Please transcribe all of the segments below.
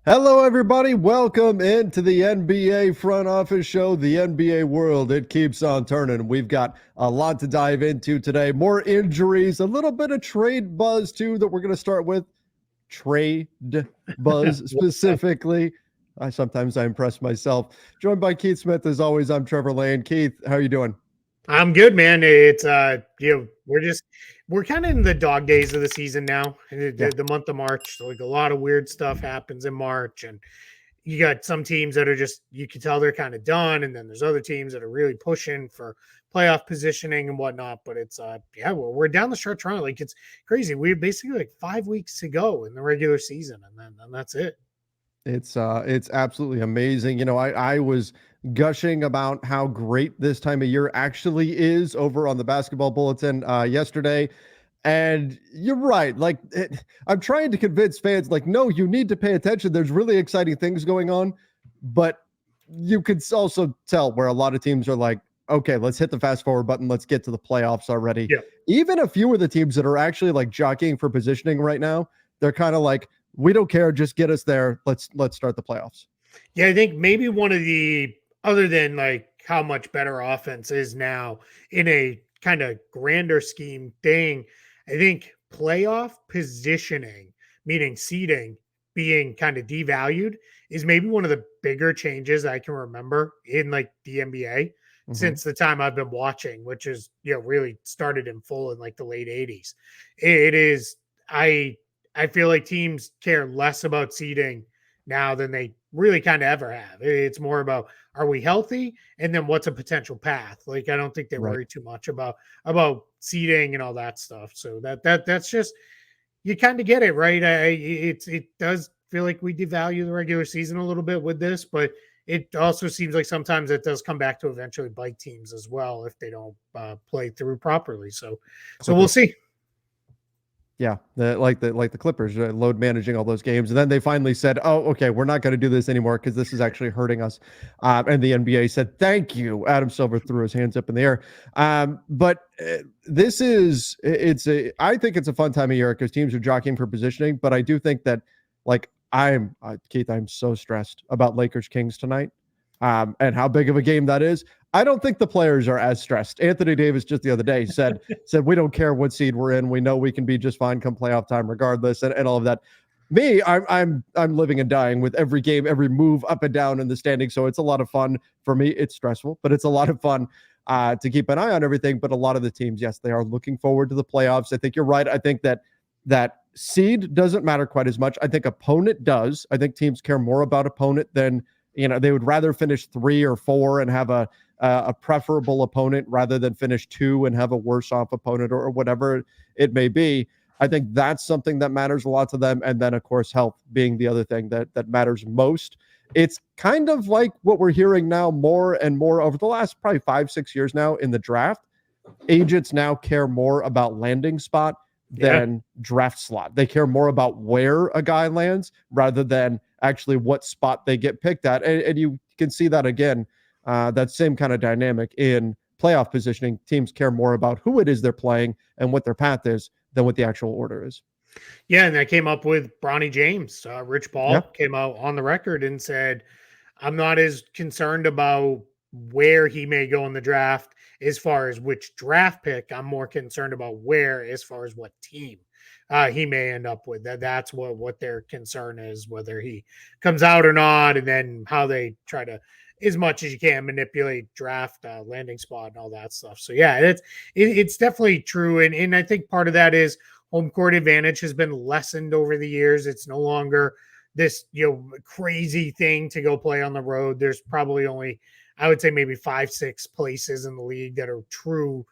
Hello, everybody. Welcome into the NBA front office show, the NBA world. It keeps on turning. We've got a lot to dive into today. More injuries, a little bit of trade buzz, too, that we're going to start with. Trade buzz specifically. I impress myself. Joined by Keith Smith, as always. I'm Trevor Lane. Keith, how are you doing? I'm good, man. It's we're kind of in the dog days of the season now. Yeah. The month of March, so like a lot of weird stuff happens in March, and you got some teams that are just you can tell they're kind of done, and then there's other teams that are really pushing for playoff positioning and whatnot. But it's we're down the stretch run. Like it's crazy. We have basically like 5 weeks to go in the regular season, and that's it. It's absolutely amazing. I was gushing about how great this time of year actually is over on the basketball bulletin yesterday. And you're right. I'm trying to convince fans, like, no, you need to pay attention. There's really exciting things going on. But you could also tell where a lot of teams are like, okay, let's hit the fast forward button. Let's get to the playoffs already. Yeah. Even a few of the teams that are actually like jockeying for positioning right now, they're kind of like, we don't care, just get us there. Let's start the playoffs. Yeah, I think maybe one of the other than like how much better offense is now in a kind of grander scheme thing, I think playoff positioning, meaning seeding, being kind of devalued is maybe one of the bigger changes I can remember in like the NBA Mm-hmm. since the time I've been watching, which is really started in full in like the late 80s. It is I I feel like teams care less about seeding now than they really kind of ever have. It's more about are we healthy and then what's a potential path. Like I don't think they Right. worry too much about seeding and all that stuff. So that's just you kind of get it right. It does feel like we devalue the regular season a little bit with this, but it also seems like sometimes it does come back to eventually bite teams as well if they don't play through properly. So we'll Clippers. see. Yeah, the Clippers load managing all those games, and then they finally said, "Oh, okay, we're not going to do this anymore because this is actually hurting us." And the NBA said, "Thank you." Adam Silver threw his hands up in the air. But this is it's a I think it's a fun time of year because teams are jockeying for positioning. But I do think that like I'm Keith, I'm so stressed about Lakers Kings tonight, and how big of a game that is. I don't think the players are as stressed. Anthony Davis just the other day said we don't care what seed we're in. We know we can be just fine come playoff time regardless, and all of that. Me, I'm living and dying with every game, every move up and down in the standings. So it's a lot of fun for me. It's stressful, but it's a lot of fun to keep an eye on everything. But a lot of the teams, yes, they are looking forward to the playoffs. I think you're right. I think that seed doesn't matter quite as much. I think opponent does. I think teams care more about opponent than they would rather finish 3 or 4 and have a preferable opponent rather than finish 2 and have a worse off opponent or whatever it may be. I think that's something that matters a lot to them. And then, of course, health being the other thing that matters most. It's kind of like what we're hearing now more and more over the last probably 5, 6 years now in the draft. Agents now care more about landing spot Yeah. than draft slot. They care more about where a guy lands rather than actually what spot they get picked at. And you can see that again, that same kind of dynamic in playoff positioning. Teams care more about who it is they're playing and what their path is than what the actual order is. Yeah, and I came up with Bronny James. Rich Yeah. Paul came out on the record and said, I'm not as concerned about where he may go in the draft as far as which draft pick. I'm more concerned about where as far as what team he may end up with. That's what their concern is, whether he comes out or not, and then how they try to, as much as you can, manipulate draft landing spot and all that stuff. So yeah, it's definitely true, and I think part of that is home court advantage has been lessened over the years. It's no longer this crazy thing to go play on the road. There's probably only I would say maybe 5, 6 places in the league that are true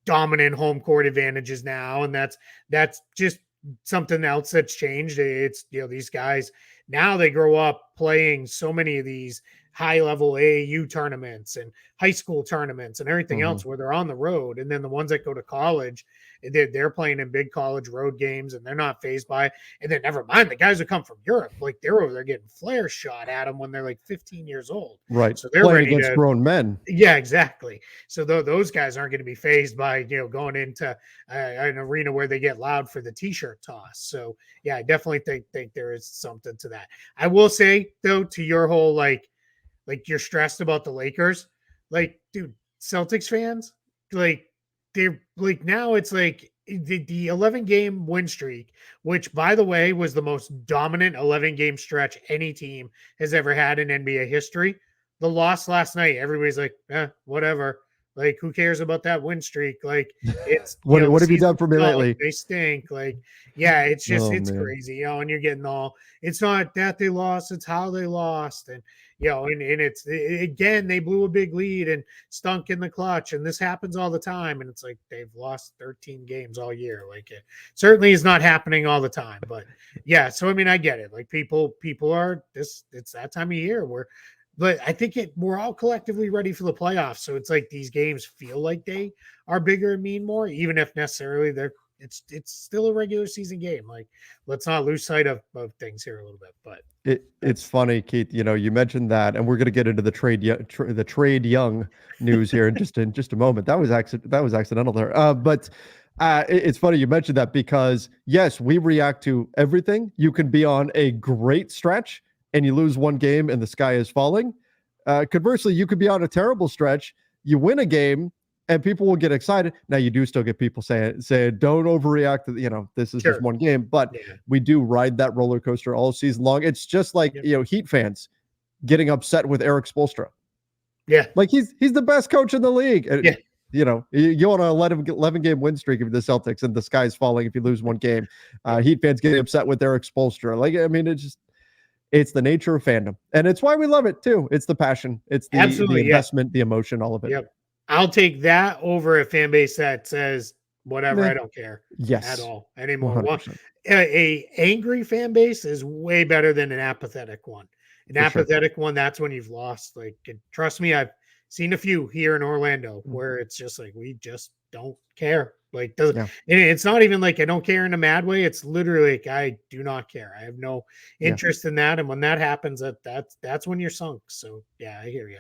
dominant home court advantages now, and that's just something else that's changed. It's these guys now they grow up playing so many of these high level AAU tournaments and high school tournaments and everything Mhm. else where they're on the road. And then the ones that go to college, they're playing in big college road games and they're not phased by it. And then never mind the guys who come from Europe, like they're over there getting flare shot at them when they're like 15 years old. Right. So they're Playing ready against to, grown men. yeah, exactly. So those guys aren't going to be phased by going into an arena where they get loud for the t-shirt toss. So yeah, I definitely think there is something to that. I will say though, to your whole like you're stressed about the Lakers, like dude, Celtics fans, like they're like now it's like the 11 game win streak, which by the way was the most dominant 11 game stretch any team has ever had in NBA history. The loss last night, everybody's like, whatever. Like, who cares about that win streak? Like, it's the What have you done season for me sucks. lately? They stink. Like, yeah, it's just Oh it's man. crazy, and you're getting all. It's not that they lost; it's how they lost, and and again they blew a big lead and stunk in the clutch, and this happens all the time, and it's like they've lost 13 games all year. Like, it certainly is not happening all the time, but yeah. So I mean, I get it. Like people are this. It's that time of year where but I think we're all collectively ready for the playoffs. So it's like these games feel like they are bigger and mean more, even if necessarily they're it's still a regular season game. Like let's not lose sight of things here a little bit. But It's that's funny, Keith. You mentioned that, and we're going to get into the the trade young news here in just a moment. That was accidental there. But it's funny you mentioned that because yes, we react to everything. You can be on a great stretch and you lose one game and the sky is falling. Conversely, you could be on a terrible stretch, you win a game, and people will get excited. Now you do still get people saying don't overreact to this is just sure. one game, but Yeah. we do ride that roller coaster all season long. It's just like Yep. Heat fans getting upset with Eric Spoelstra. Yeah. Like he's the best coach in the league. Yeah. You want to let him get 11 game win streak of the Celtics, and the sky's falling if you lose one game. Yep. Heat fans getting upset with Eric Spoelstra. Like I mean, it's the nature of fandom, and it's why we love it too. It's the passion, it's the Absolutely. Yeah. investment, the emotion, all of it. Yep. I'll take that over a fan base that says whatever. Meh. I don't care at Yes, all anymore. 100%. A angry fan base is way better than an apathetic one. An For sure. apathetic one, that's when you've lost. Like, trust me, I've seen a few here in Orlando Mm. where it's just like we just don't care. Like, and Yeah, it's not even like I don't care in a mad way. It's literally like I do not care. I have no yeah. interest in that. And when that happens, that's when you're sunk. So yeah, I hear you.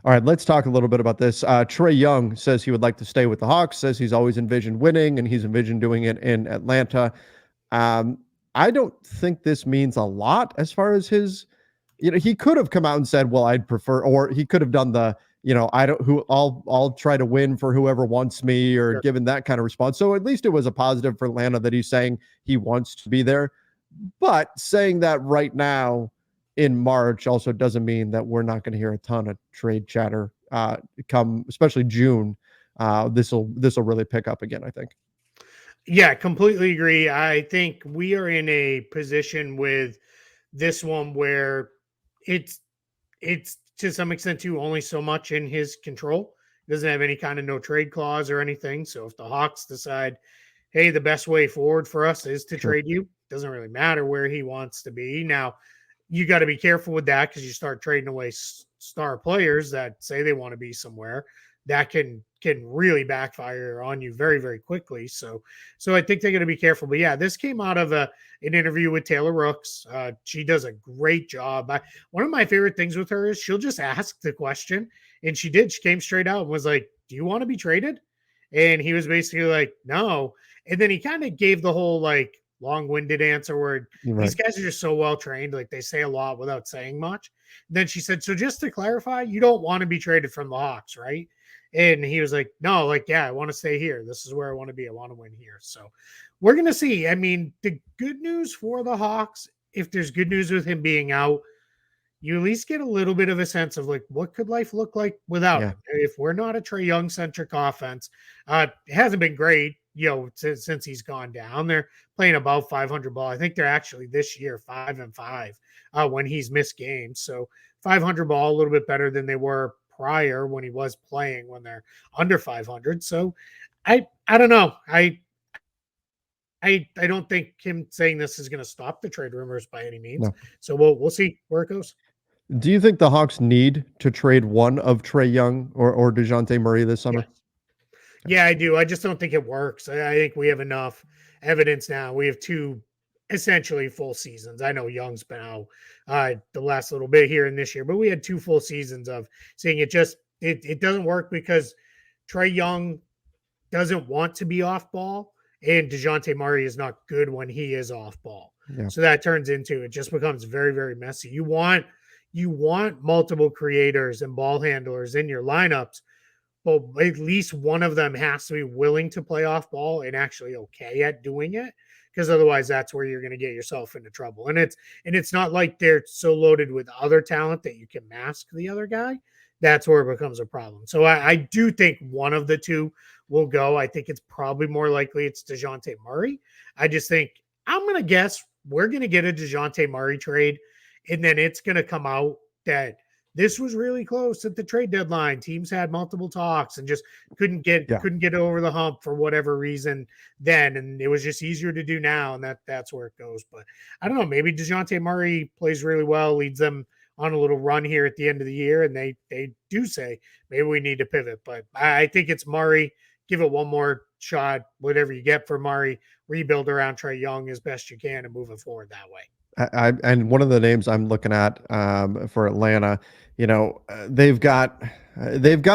All right, let's talk a little bit about this. Trae Young says he would like to stay with the Hawks, says he's always envisioned winning and he's envisioned doing it in Atlanta. Um, I don't think this means a lot as far as he could have come out and said, well, I'd prefer, or he could have done I'll try to win for whoever wants me, or Sure. given that kind of response. So at least it was a positive for Atlanta that he's saying he wants to be there. But saying that right now in March also doesn't mean that we're not going to hear a ton of trade chatter come, especially June. This will really pick up again, I think. Yeah, completely agree. I think we are in a position with this one where it's to some extent too only so much in his control. He doesn't have any kind of no trade clause or anything. So if the Hawks decide, hey, the best way forward for us is to Sure. trade you, doesn't really matter where he wants to be. Now, you got to be careful with that because you start trading away star players that say they want to be somewhere that can really backfire on you very very quickly. So I think they're going to be careful. But yeah, this came out of an interview with Taylor Rooks. She does a great job. One of my favorite things with her is she'll just ask the question, and she did. She came straight out and was like, "Do you want to be traded?" And he was basically like, "No." And then he kind of gave the whole like long-winded answer where these Right. guys are just so well trained, like they say a lot without saying much. And then she said, "So just to clarify, you don't want to be traded from the Hawks, right?" And he was like, "No, like, yeah, I want to stay here. This is where I want to be. I want to win here." So we're gonna see. I mean, the good news for the Hawks, if there's good news with him being out, you at least get a little bit of a sense of like what could life look like without Yeah. him. If we're not a Trae Young centric offense, it hasn't been great, since he's gone down. They're playing about 500 ball. I think they're actually this year 5-5 when he's missed games. So 500 ball, a little bit better than they were prior when he was playing when they're under 500. So I don't know. I don't think him saying this is going to stop the trade rumors by any means. No. So we'll see where it goes. Do you think the Hawks need to trade one of Trae Young or DeJounte Murray this Yes. summer? Yeah, I do. I just don't think it works. I think we have enough evidence now. We have two essentially full seasons. I know Young's been out the last little bit here and this year, but we had two full seasons of seeing it. Just it doesn't work because Trae Young doesn't want to be off ball, and DeJounte Murray is not good when he is off ball. Yeah. So that turns into it just becomes very, very messy. You want multiple creators and ball handlers in your lineups, but at least one of them has to be willing to play off ball and actually okay at doing it. Because otherwise, that's where you're going to get yourself into trouble. And it's not like they're so loaded with other talent that you can mask the other guy. That's where it becomes a problem. So I do think one of the two will go. I think it's probably more likely it's DeJounte Murray. I just think I'm going to guess we're going to get a DeJounte Murray trade, and then it's going to come out that this was really close at the trade deadline. Teams had multiple talks and just couldn't get Yeah. over the hump for whatever reason then, and it was just easier to do now, and that's where it goes. But I don't know, maybe DeJounte Murray plays really well, leads them on a little run here at the end of the year, and they do say maybe we need to pivot. But I think it's Murray. Give it one more shot, whatever you get for Murray, rebuild around Trae Young as best you can and move it forward that way. And one of the names I'm looking at for Atlanta, they've got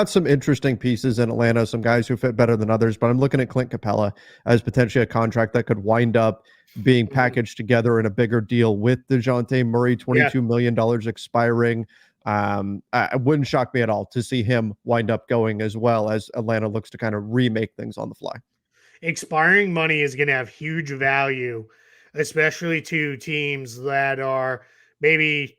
some interesting pieces in Atlanta, some guys who fit better than others. But I'm looking at Clint Capella as potentially a contract that could wind up being packaged together in a bigger deal with DeJounte Murray, $22 million expiring. It wouldn't shock me at all to see him wind up going as well as Atlanta looks to kind of remake things on the fly. Expiring money is going to have huge value, especially to teams that are maybe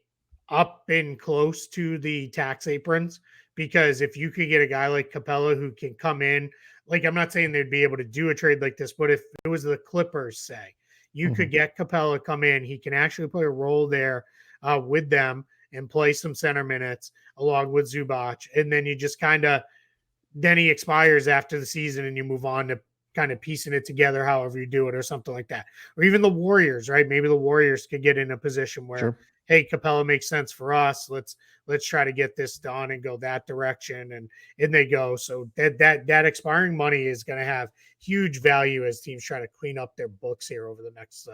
up and close to the tax aprons. Because if you could get a guy like Capella who can come in, like I'm not saying they'd be able to do a trade like this, but if it was the Clippers, say, you could get Capella come in, he can actually play a role there with them and play some center minutes along with Zubac. And then you just kind of, then he expires after the season and you move on to kind of piecing it together however you do it or something like that. Or even the Warriors, right? Maybe the Warriors could get in a position where, Sure. hey, Capella makes sense for us. Let's try to get this done and go that direction. And they go. So that expiring money is going to have huge value as teams try to clean up their books here over the next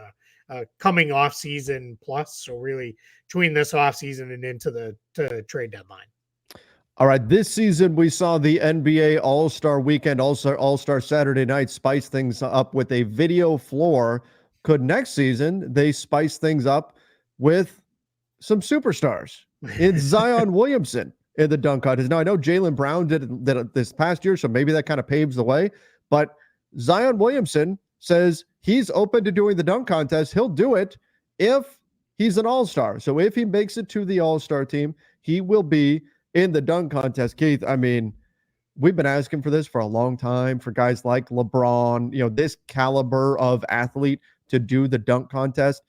coming off season plus. So really between this off season and into the trade deadline. All right, this season we saw the NBA All-Star Weekend, All-Star Saturday Night spice things up with a video floor. Could next season they spice things up with some superstars? It's Zion Williamson in the dunk contest. Now, I know Jaylen Brown did it this past year, so maybe that kind of paves the way. But Zion Williamson says he's open to doing the dunk contest. He'll do it if he's an all-star. So if he makes it to the all-star team, he will be in the dunk contest. Keith, I mean, we've been asking for this for a long time for guys like LeBron, this caliber of athlete to do the dunk contest.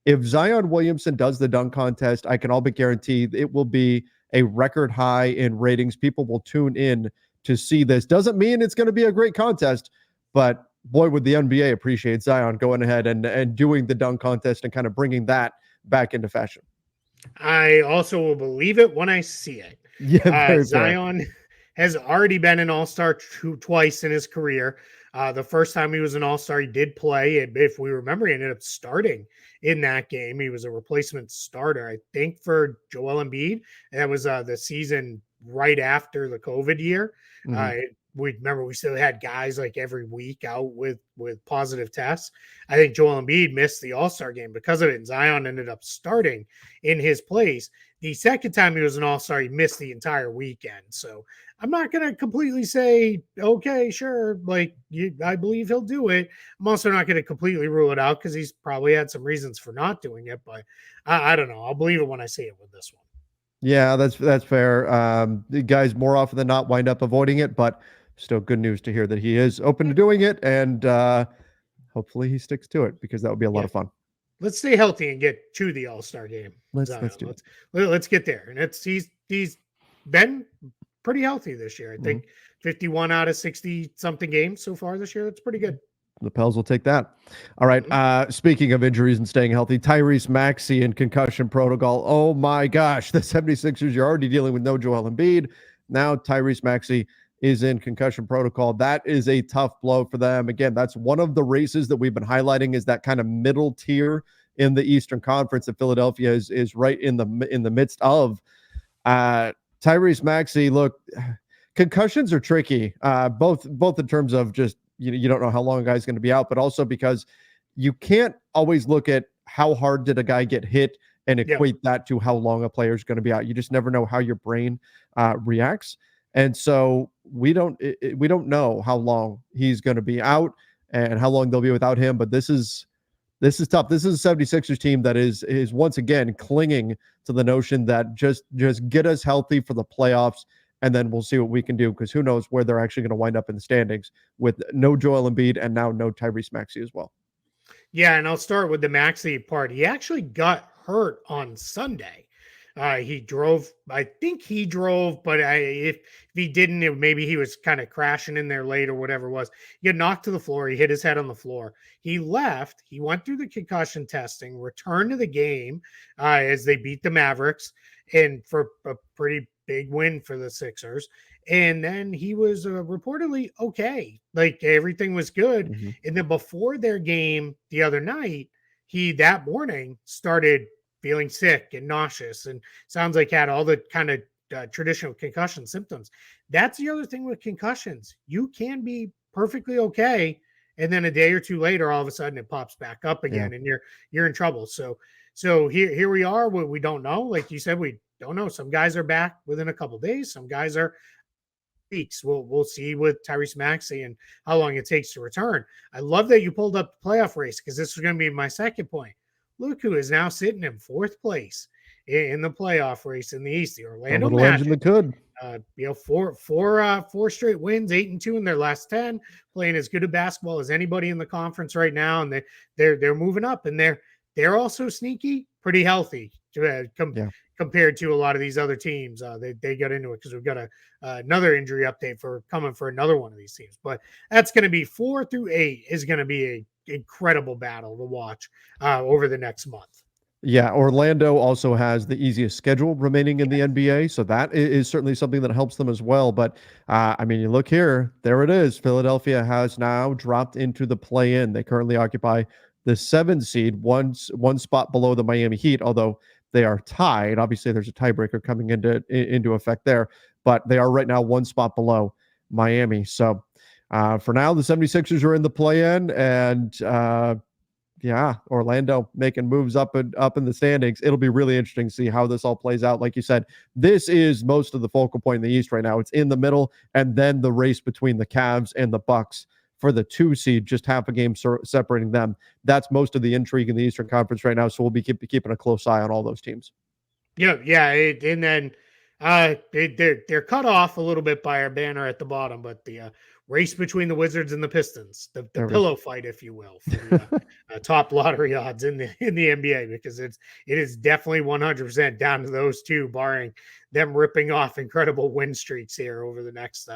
If Zion Williamson does the dunk contest, I can all but guarantee it will be a record high in ratings. People will tune in to see this. Doesn't mean it's going to be a great contest, but boy, would the NBA appreciate Zion going ahead and doing the dunk contest and kind of bringing that back into fashion. I also will believe it when I see it. Yeah, Zion has already been an all-star twice in his career. The first time he was an all-star, he did play. If we remember, he ended up starting in that game. He was a replacement starter, I think, for Joel Embiid. And that was the season right after the COVID year. We remember we still had guys like every week out with positive tests. I think Joel Embiid missed the All-Star game because of it, and Zion ended up starting in his place. The second time he was an all-star, he missed the entire weekend. So I'm not going to completely say, okay, sure, I believe he'll do it. I'm also not going to completely rule it out because he's probably had some reasons for not doing it. But I don't know. I'll believe it when I see it with this one. Yeah, that's fair. The guys more often than not wind up avoiding it, but still good news to hear that he is open to doing it, and hopefully he sticks to it because that would be a lot of fun. Let's stay healthy and get to the All-Star game. Let's get there. And he's been pretty healthy this year. I think 51 out of 60 something games so far this year. That's pretty good. The Pels will take that. All right. Speaking of injuries and staying healthy, Tyrese Maxey in concussion protocol. Oh my gosh. The 76ers, you're already dealing with no Joel Embiid. Now Tyrese Maxey is in concussion protocol. That is a tough blow for them. Again, that's one of the races that we've been highlighting, is that kind of middle tier in the Eastern Conference that Philadelphia is right in the midst of. Tyrese Maxey, look, concussions are tricky, both in terms of just you don't know how long a guy's going to be out, but also because you can't always look at how hard did a guy get hit and equate that to how long a player is going to be out. You just never know how your brain reacts, and so we don't know how long he's going to be out and how long they'll be without him. But this is tough. This is a 76ers team that is once again clinging to the notion that just get us healthy for the playoffs, and then we'll see what we can do, because who knows where they're actually going to wind up in the standings with no Joel Embiid and now no Tyrese Maxey as well. Yeah, and I'll start with the Maxey part. He actually got hurt on Sunday. He drove, I think he drove, but if he didn't, maybe he was kind of crashing in there late or whatever it was. He got knocked to the floor. He hit his head on the floor. He left. He went through the concussion testing, returned to the game as they beat the Mavericks, and for a pretty big win for the Sixers. And then he was reportedly okay. Like everything was good. Mm-hmm. And then before their game the other night, he that morning started feeling sick and nauseous, and sounds like had all the kind of traditional concussion symptoms. That's the other thing with concussions. You can be perfectly okay, and then a day or two later, all of a sudden it pops back up again, and you're in trouble. So here we are. We don't know. Like you said, we don't know. Some guys are back within a couple of days. Some guys are weeks. We'll see with Tyrese Maxey and how long it takes to return. I love that you pulled up the playoff race, because this was going to be my second point. Look who is now sitting in fourth place in the playoff race in the East. The Orlando Magic. That could. Four straight wins, 8-2 in their last 10, playing as good a basketball as anybody in the conference right now, and they're moving up, and they're also sneaky, pretty healthy compared to a lot of these other teams. They got into it because we've got another injury update coming for another one of these teams. But that's going to be 4 through 8 is going to be a incredible battle to watch over the next month. Yeah, Orlando also has the easiest schedule remaining in the NBA, so that is certainly something that helps them as well. But I mean, you look here, there it is. Philadelphia has now dropped into the play-in. They currently occupy the 7th seed, one spot below the Miami Heat, although they are tied. Obviously, there's a tiebreaker coming into effect there, but they are right now one spot below Miami. So for now, the 76ers are in the play-in, and Orlando making moves up in the standings. It'll be really interesting to see how this all plays out. Like you said, this is most of the focal point in the East right now. It's in the middle, and then the race between the Cavs and the Bucks for the 2 seed, just half a game separating them. That's most of the intrigue in the Eastern Conference right now. So we'll be keeping a close eye on all those teams. And then they're cut off a little bit by our banner at the bottom, but the race between the Wizards and the Pistons, the pillow fight, if you will, for the top lottery odds in the NBA, because it is definitely 100% down to those two, barring them ripping off incredible win streaks here over the next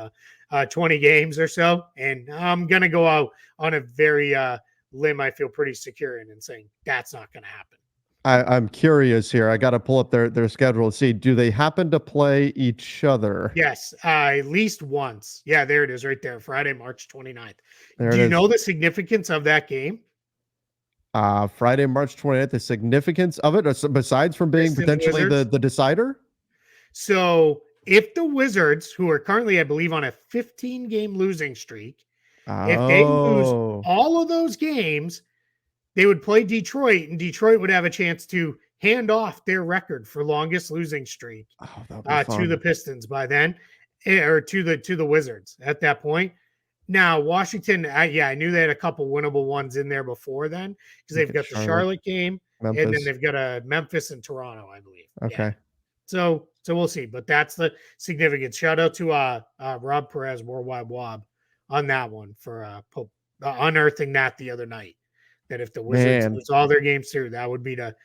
20 games or so. And I'm gonna go out on a very limb I feel pretty secure in, and saying that's not going to happen. I'm curious here. I got to pull up their schedule to see. Do they happen to play each other? Yes, at least once. Yeah, there it is right there. Friday, March 29th. Do you know the significance of that game? Friday, March 29th, the significance of it, besides from being potentially the decider? So if the Wizards, who are currently, I believe, on a 15-game losing streak, if they lose all of those games, they would play Detroit, and Detroit would have a chance to hand off their record for longest losing streak to the Pistons by then, or to the Wizards at that point. Now, Washington, I knew they had a couple winnable ones in there before then, because they've got the Charlotte game, Memphis. And then they've got a Memphis and Toronto, I believe. Okay. Yeah. So we'll see, but that's the significance. Shout out to Rob Perez, Worldwide Wob, on that one for unearthing that the other night. that if the Wizards Man, lose all their games too, that would be to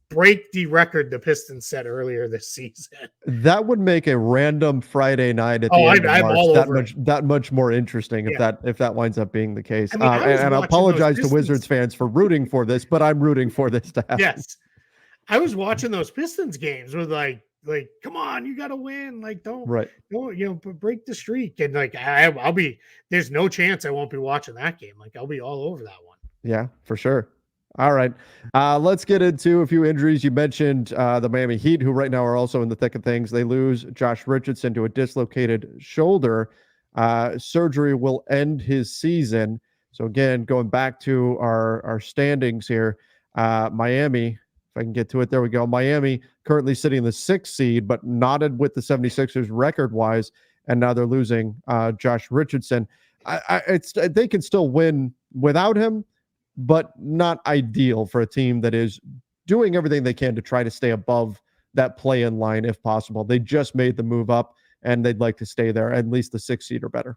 break the record the Pistons set earlier this season. that would make a random Friday night at Oh, the end of I'm March all over it. that much more interesting Yeah. if that winds up being the case. I mean, I was And I watching those apologize to Pistons. Wizards fans for rooting for this, but I'm rooting for this to happen. Yes. I was watching those Pistons games with like, come on, you got to win. Like, Right. break the streak. And like, there's no chance I won't be watching that game. Like, I'll be all over that one. Yeah, for sure. All right. Let's get into a few injuries. You mentioned the Miami Heat, who right now are also in the thick of things. They lose Josh Richardson to a dislocated shoulder. Surgery will end his season. So again, going back to our standings here, Miami, if I can get to it, there we go. Miami currently sitting in the 6th seed, but knotted with the 76ers record-wise, and now they're losing Josh Richardson. They can still win without him, but not ideal for a team that is doing everything they can to try to stay above that play-in line if possible. They just made the move up, and they'd like to stay there, at least the 6th seed or better.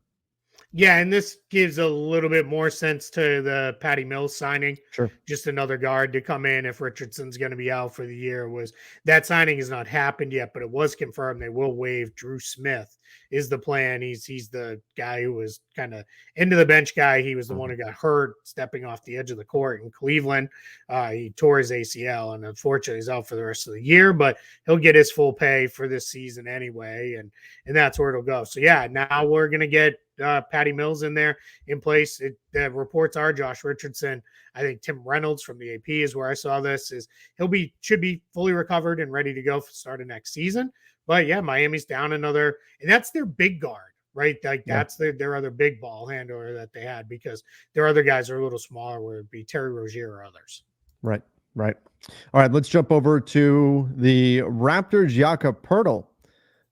Yeah, and this gives a little bit more sense to the Patty Mills signing. Sure. Just another guard to come in if Richardson's going to be out for the year. Was that signing has not happened yet, but it was confirmed they will waive Drew Smith is the plan. He's the guy who was kind of into the bench guy. He was the one who got hurt stepping off the edge of the court in Cleveland. He tore his ACL, and unfortunately he's out for the rest of the year, but he'll get his full pay for this season anyway, and that's where it'll go. So yeah, now we're going to get Patty Mills in there in place. The reports are Josh Richardson. I think Tim Reynolds from the AP is where I saw this. Should be fully recovered and ready to go for the start of next season. But yeah, Miami's down another, and that's their big guard, right? Like that's their other big ball handler that they had, because their other guys are a little smaller, where it'd be Terry Rozier or others. Right. All right, let's jump over to the Raptors. Jakob Poeltl.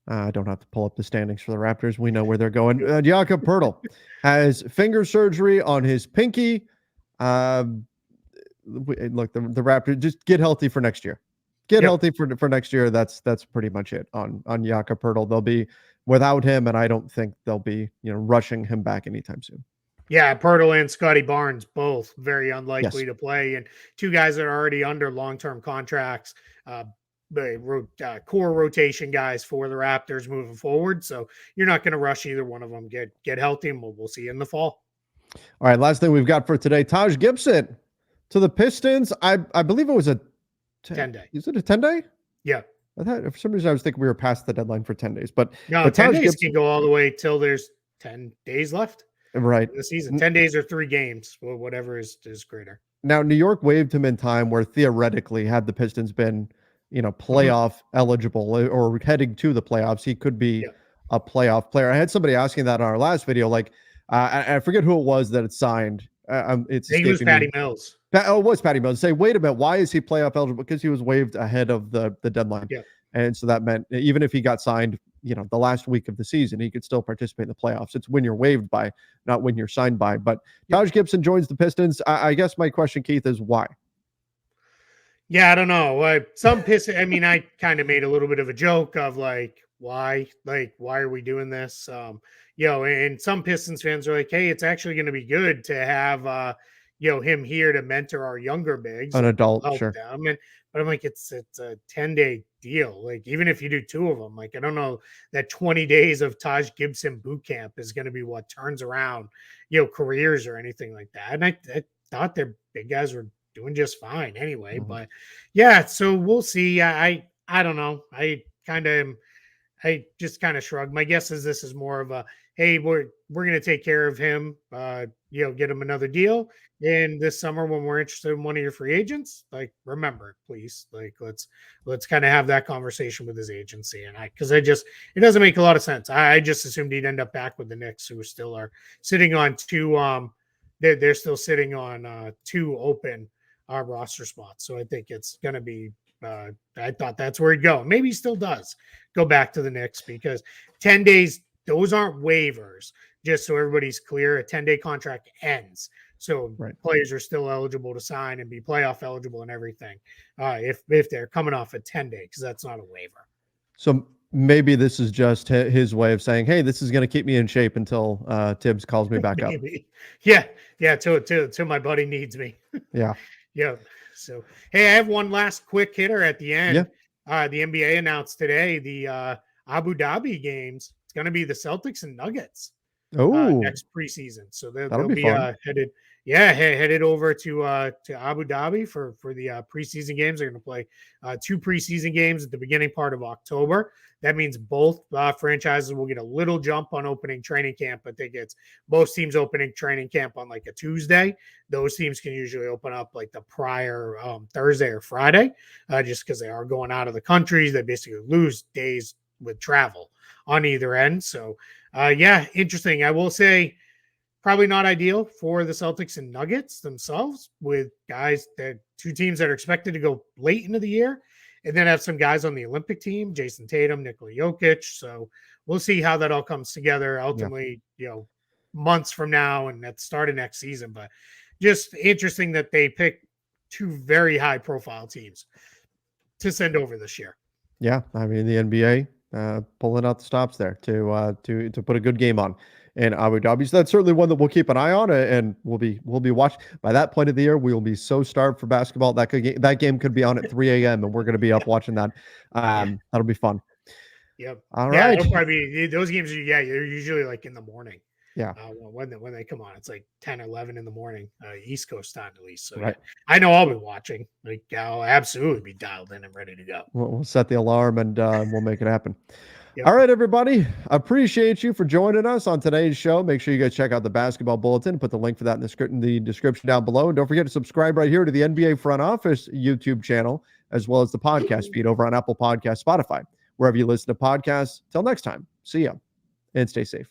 I don't have to pull up the standings for the Raptors. We know where they're going. Jakob Poeltl has finger surgery on his pinky. Look, the Raptors, just get healthy for next year. Get healthy for next year. That's pretty much it on Jakob Poeltl. They'll be without him, and I don't think they'll be rushing him back anytime soon. Yeah, Poeltl and Scotty Barnes both very unlikely to play, and two guys that are already under long-term contracts. Core rotation guys for the Raptors moving forward. So you're not going to rush either one of them. Get healthy, and we'll see you in the fall. All right, last thing we've got for today: Taj Gibson to the Pistons. I believe it was a 10-day. Is it a 10-day? Yeah. I thought for some reason I was thinking we were past the deadline for 10 days, but no, 10 days can go all the way till there's 10 days left. Right. In the season, 10 days or 3 games, or whatever is greater. Now, New York waived him in time where theoretically, had the Pistons been playoff eligible or heading to the playoffs, he could be a playoff player. I had somebody asking that on our last video, like I forget who it was that it signed. I think it was Patty Mills. It was Patty Mills. Say, wait a minute, why is he playoff eligible? Because he was waived ahead of the deadline. Yeah. And so that meant even if he got signed, the last week of the season, he could still participate in the playoffs. It's when you're waived by, not when you're signed by. But Taj Gibson joins the Pistons. I guess my question, Keith, is why? Yeah, I don't know. Some Pistons, I mean, I kind of made a little bit of a joke of why are we doing this? And some Pistons fans are like, hey, it's actually going to be good to have, him here to mentor our younger bigs, an adult, sure. Them. But I'm like, it's a 10-day deal. Like, even if you do 2 of them, like, I don't know that 20 days of Taj Gibson boot camp is going to be what turns around, careers or anything like that. And I thought their big guys were doing just fine anyway. Mm-hmm. But yeah, so we'll see. I don't know. I just kind of shrugged. My guess is this is more of a, hey, we're going to take care of him, get him another deal. And this summer, when we're interested in one of your free agents, like, remember, please, like, let's kind of have that conversation with his agency. And because it doesn't make a lot of sense. I just assumed he'd end up back with the Knicks, who still are sitting on 2. They're still sitting on 2 open roster spots. So I think it's going to be, I thought that's where he'd go. Maybe he still does go back to the Knicks, because 10 days, those aren't waivers. Just so everybody's clear, a 10-day contract ends. So players are still eligible to sign and be playoff eligible and everything if they're coming off a 10-day, because that's not a waiver. So maybe this is just his way of saying, hey, this is going to keep me in shape until Tibbs calls me back up. Yeah. Till my buddy needs me. Yeah. Yeah. So, hey, I have one last quick hitter at the end. The NBA announced today the Abu Dhabi games. It's going to be the Celtics and Nuggets next preseason. So they'll be headed over to Abu Dhabi for the preseason games. They're going to play 2 preseason games at the beginning part of October. That means both franchises will get a little jump on opening training camp. I think it's most teams opening training camp on like a Tuesday. Those teams can usually open up like the prior Thursday or Friday, just because they are going out of the country. They basically lose days with travel on either end. So, interesting. I will say probably not ideal for the Celtics and Nuggets themselves, with guys that 2 teams that are expected to go late into the year, and then have some guys on the Olympic team, Jason Tatum, Nikola Jokic. So we'll see how that all comes together ultimately, months from now and at the start of next season. But just interesting that they picked 2 very high profile teams to send over this year. Yeah. I mean, the NBA pulling out the stops there to put a good game on in Abu Dhabi. So that's certainly one that we'll keep an eye on, and we'll be watching. By that point of the year, we will be so starved for basketball that game could be on at 3 a.m. and we're going to be up watching that. That'll be fun. Yep. All right. It'll probably be, those games. They're usually like in the morning. Yeah. When they come on, it's like 10 or 11 in the morning, East Coast time at least. So right. I know I'll be watching. Like I'll absolutely be dialed in and ready to go. We'll set the alarm and we'll make it happen. Yep. All right, everybody. Appreciate you for joining us on today's show. Make sure you guys check out the Basketball Bulletin. Put the link for that in the description down below. And don't forget to subscribe right here to the NBA Front Office YouTube channel, as well as the podcast feed over on Apple Podcasts, Spotify, wherever you listen to podcasts. Till next time, see ya and stay safe.